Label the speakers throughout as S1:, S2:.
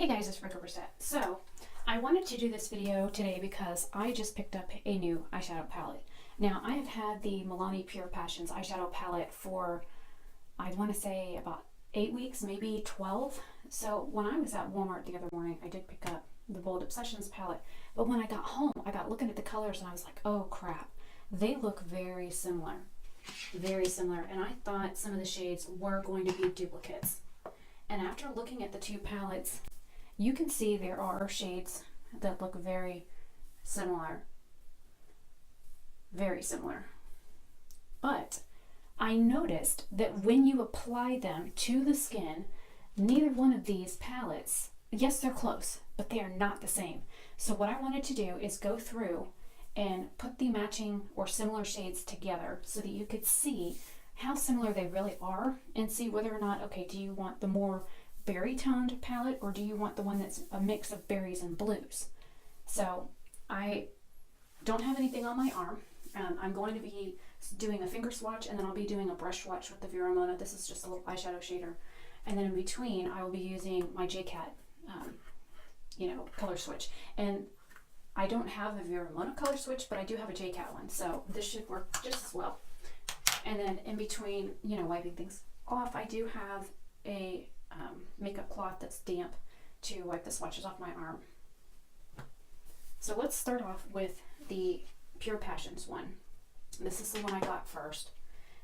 S1: Hey guys, it's Rick Overset. So, I wanted to do this video today because I just picked up a new eyeshadow palette. Now, I have had the Milani Pure Passions eyeshadow palette for, I want to say about 8 weeks, maybe 12. So, when I was at Walmart the other morning, I did pick up the Bold Obsessions palette. But when I got home, I got looking at the colors and I was like, oh crap, they look very similar. Very similar. And I thought some of the shades were going to be duplicates. And after looking at the two palettes, you can see there are shades that look very similar. Very similar. But I noticed that when you apply them to the skin, neither one of these palettes, yes, they're close, but they are not the same. So what I wanted to do is go through and put the matching or similar shades together so that you could see how similar they really are and see whether or not, okay, do you want the more berry toned palette or do you want the one that's a mix of berries and blues? So I don't have anything on my arm. I'm going to be doing a finger swatch and then I'll be doing a brush swatch with the Veromona. This is just a little eyeshadow shader. And then in between I will be using my JCat, color switch. And I don't have a Veromona color switch, but I do have a JCat one. So this should work just as well. And then in between, wiping things off, I do have a makeup cloth that's damp to wipe the swatches off my arm. So let's start off with the Pure Passions one. This is the one I got first.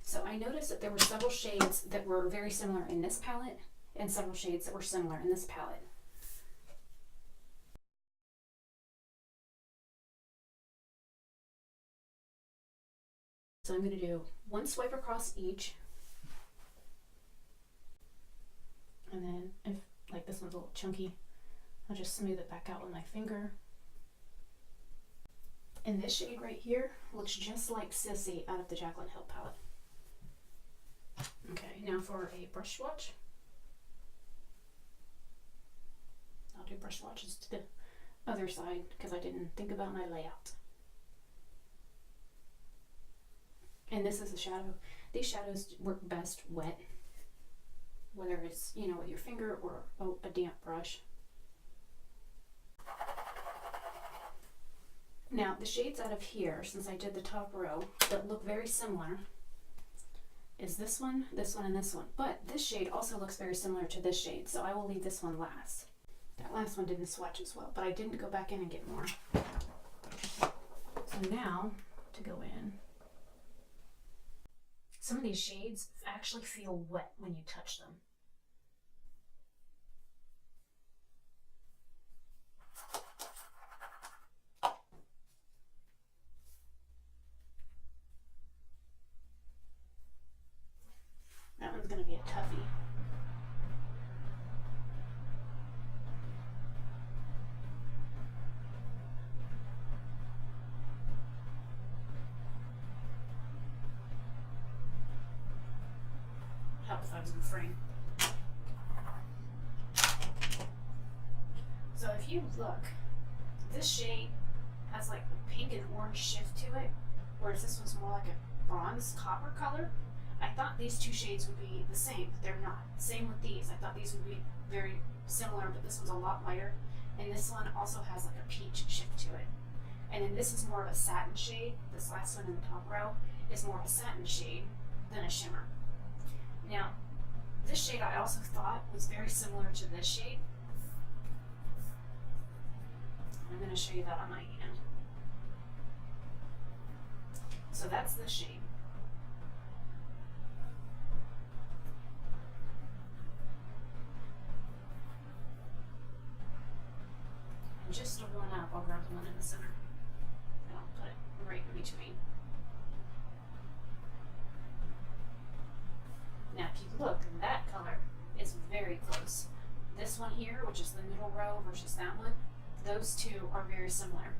S1: So I noticed that there were several shades that were very similar in this palette and several shades that were similar in this palette. So I'm going to do one swipe across each. And then if like this one's a little chunky, I'll just smooth it back out with my finger. And this shade right here looks just like Sissy out of the Jaclyn Hill palette. Okay, now for a brush swatch. I'll do brush swatches to the other side because I didn't think about my layout. And this is the shadow. These shadows work best wet, whether it's, with your finger or a damp brush. Now, the shades out of here, since I did the top row, that look very similar, is this one, and this one. But this shade also looks very similar to this shade, so I will leave this one last. That last one didn't swatch as well, but I didn't go back in and get more. So now, to go in, some of these shades actually feel wet when you touch them. That one's going to be a toughie. Help if I was in frame. So if you look, this shade has like a pink and orange shift to it, whereas this one's more like a bronze copper color. I thought these two shades would be the same, but they're not. Same with these. I thought these would be very similar, but this one's a lot lighter. And this one also has like a peach shift to it. And then this is more of a satin shade. This last one in the top row is more of a satin shade than a shimmer. Now, this shade I also thought was very similar to this shade. I'm going to show you that on my hand. So that's this shade. And just to one up, I'll grab the one in the center. And I'll put it right in between. Now, if you look, that color is very close. This one here, which is the middle row versus that one, those two are very similar.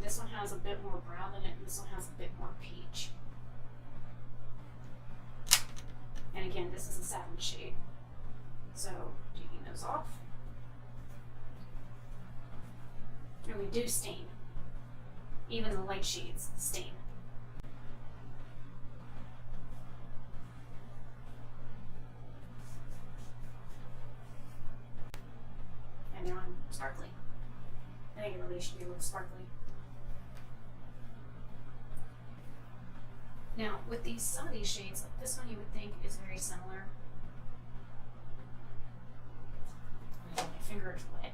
S1: This one has a bit more brown in it, and this one has a bit more peach. And again, this is a satin shade. So, taking those off. And we do stain. Even the light shades stain. sparkly. I think it really should be a little sparkly. Now, with these, some of these shades, like this one you would think is very similar. My finger is wet,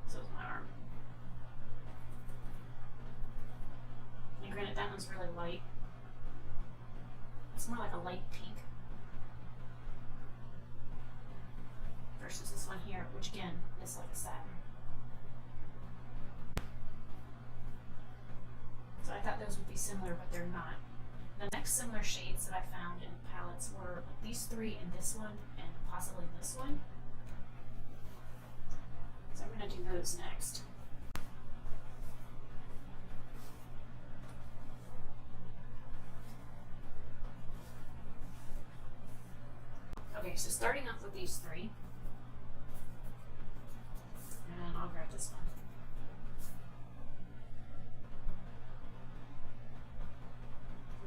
S1: so is my arm. And granted, that one's really light. It's more like a light pink. Versus this one here, which again, is like a satin. So I thought those would be similar, but they're not. The next similar shades that I found in palettes were these three and this one, and possibly this one. So I'm going to do those next. Okay, so starting off with these three, and I'll grab this one.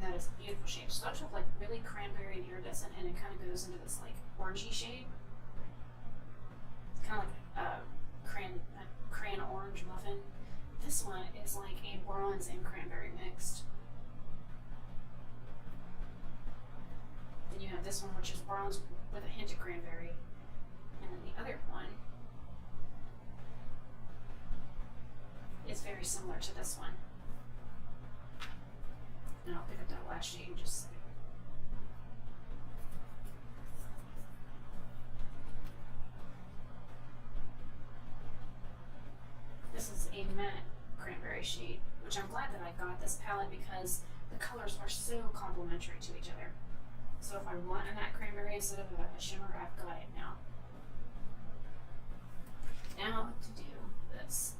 S1: That is a beautiful shade. It starts with like really cranberry and iridescent, and it kind of goes into this like orangey shade. It's kind of like a crayon orange muffin. This one is like a bronze and cranberry mixed. Then you have this one, which is bronze with a hint of cranberry, and then the other one is very similar to this one. And I'll pick up that last shade in just a second. This is a matte cranberry shade, which I'm glad that I got this palette because the colors are so complementary to each other. So if I want a matte cranberry instead of a shimmer, I've got it now. Now to do this.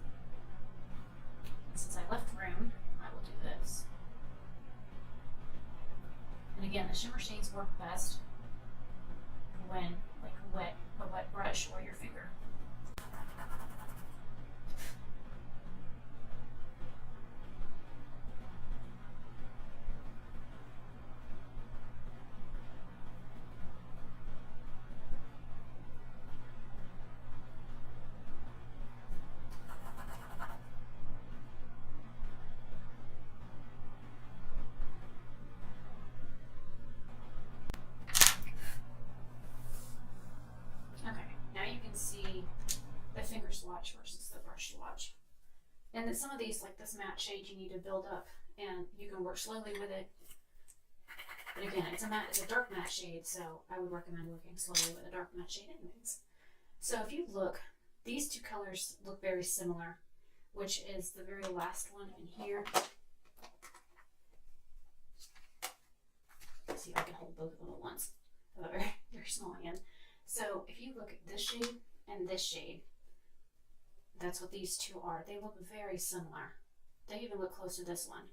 S1: Since I left room, I will do this. And again, the shimmer shades work best when like a wet brush or your finger. See the finger swatch versus the brush swatch. And then some of these, like this matte shade, you need to build up and you can work slowly with it. But again, it's a dark matte shade, so I would recommend working slowly with a dark matte shade anyways. So if you look, these two colors look very similar, which is the very last one in here. Let's see if I can hold both of them at once. I have a very, very small hand. So if you look at this shade and this shade, that's what these two are. They look very similar. They even look close to this one.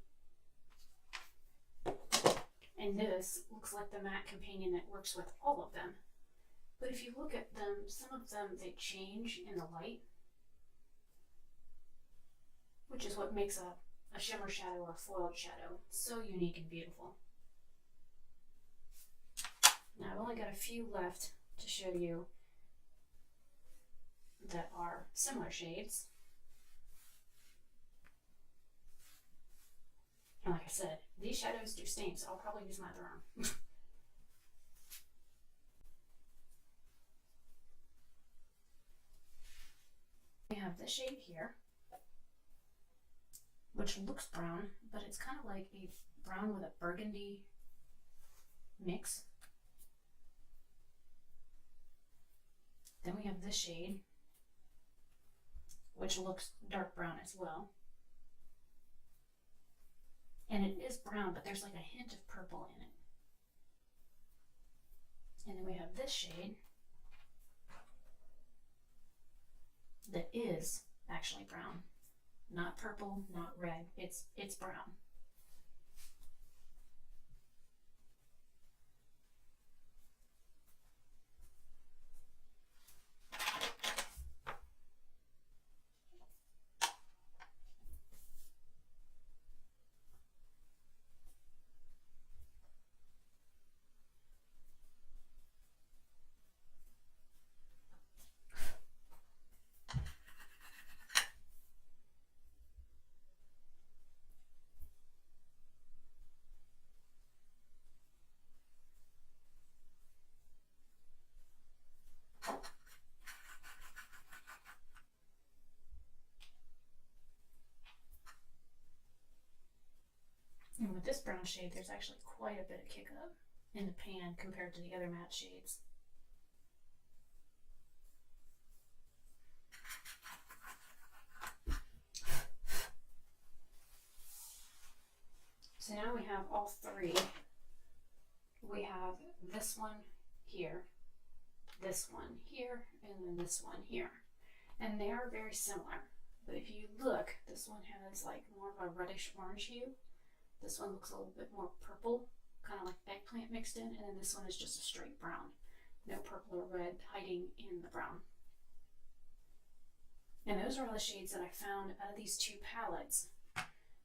S1: And this looks like the matte companion that works with all of them. But if you look at them, some of them, they change in the light, which is what makes a shimmer shadow or a foiled shadow so unique and beautiful. Now I've only got a few left to show you that are similar shades. And like I said, these shadows do stain, so I'll probably use my other arm. We have this shade here, which looks brown, but it's kind of like a brown with a burgundy mix. Then we have this shade, which looks dark brown as well. And it is brown, but there's like a hint of purple in it. And then we have this shade that is actually brown. Not purple, not red, it's brown. shade, there's actually quite a bit of kick up in the pan compared to the other matte shades. So now we have all three. We have this one here, this one here, and then this one here. And they are very similar. But if you look, this one has like more of a reddish orange hue. This one looks a little bit more purple, kind of like eggplant mixed in. And then this one is just a straight brown. No purple or red hiding in the brown. And those are all the shades that I found out of these two palettes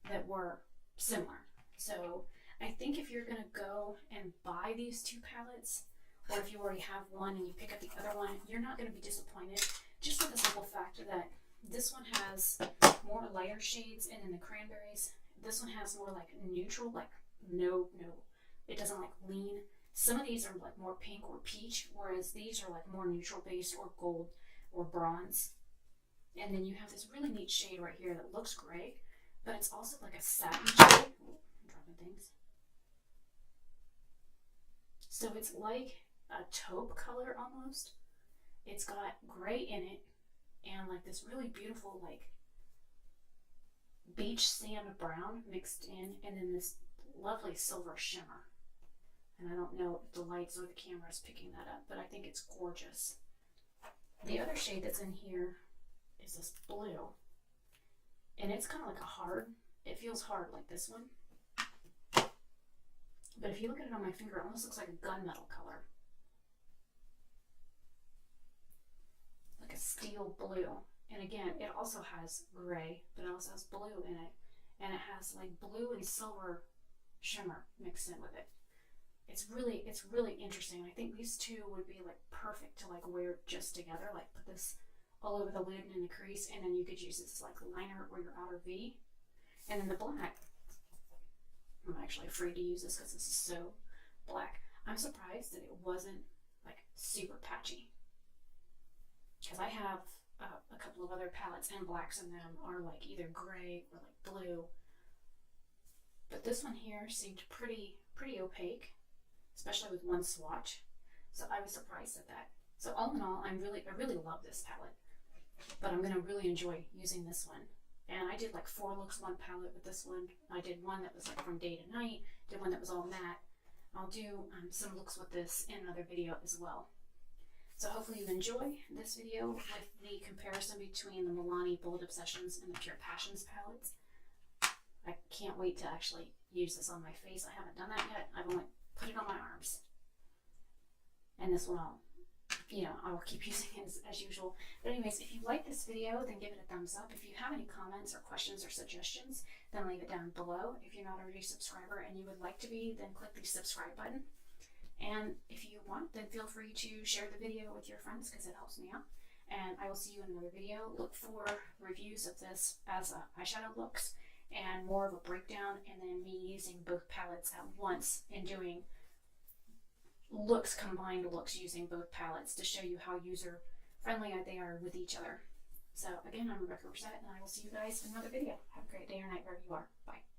S1: that were similar. So I think if you're gonna go and buy these two palettes, or if you already have one and you pick up the other one, you're not gonna be disappointed. Just for the simple fact that this one has more lighter shades, and in the cranberries, this one has more like neutral, like no, it doesn't like lean. Some of these are like more pink or peach, whereas these are like more neutral based or gold or bronze. And then you have this really neat shade right here that looks gray, but it's also like a satin shade. Things. So it's like a taupe color almost. It's got gray in it and like this really beautiful like beach sand brown mixed in, and then this lovely silver shimmer. And I don't know if the lights or the camera is picking that up, but I think it's gorgeous. The other shade that's in here is this blue, and it's kind of like a hard, it feels hard like this one. But if you look at it on my finger, it almost looks like a gunmetal color. Like a steel blue. And again, it also has gray, but it also has blue in it. And it has like blue and silver shimmer mixed in with it. It's really interesting. I think these two would be like perfect to like wear just together. Like put this all over the lid and in the crease, and then you could use this like liner or your outer V. And then the black, I'm actually afraid to use this because this is so black. I'm surprised that it wasn't like super patchy, because I have a couple of other palettes and blacks in them are like either gray or like blue, but this one here seemed pretty opaque, especially with one swatch. So I was surprised at that. So all in all, I really love this palette, but I'm gonna really enjoy using this one. And I did like 4 looks, 1 palette with this one. I did one that was like from day to night, did one that was all matte. I'll do some looks with this in another video as well. So hopefully you enjoy this video with the comparison between the Milani Bold Obsessions and the Pure Passions palettes. I can't wait to actually use this on my face. I haven't done that yet. I've only put it on my arms. And this one I will keep using it as usual. But anyways, if you like this video, then give it a thumbs up. If you have any comments or questions or suggestions, then leave it down below. If you're not already a subscriber and you would like to be, then click the subscribe button. And if you want, then feel free to share the video with your friends, because it helps me out. And I will see you in another video. Look for reviews of this as eyeshadow looks and more of a breakdown, and then me using both palettes at once and doing combined looks using both palettes to show you how user friendly they are with each other. So again, I'm Rebecca Rosette, and I will see you guys in another video. Have a great day or night wherever you are. Bye.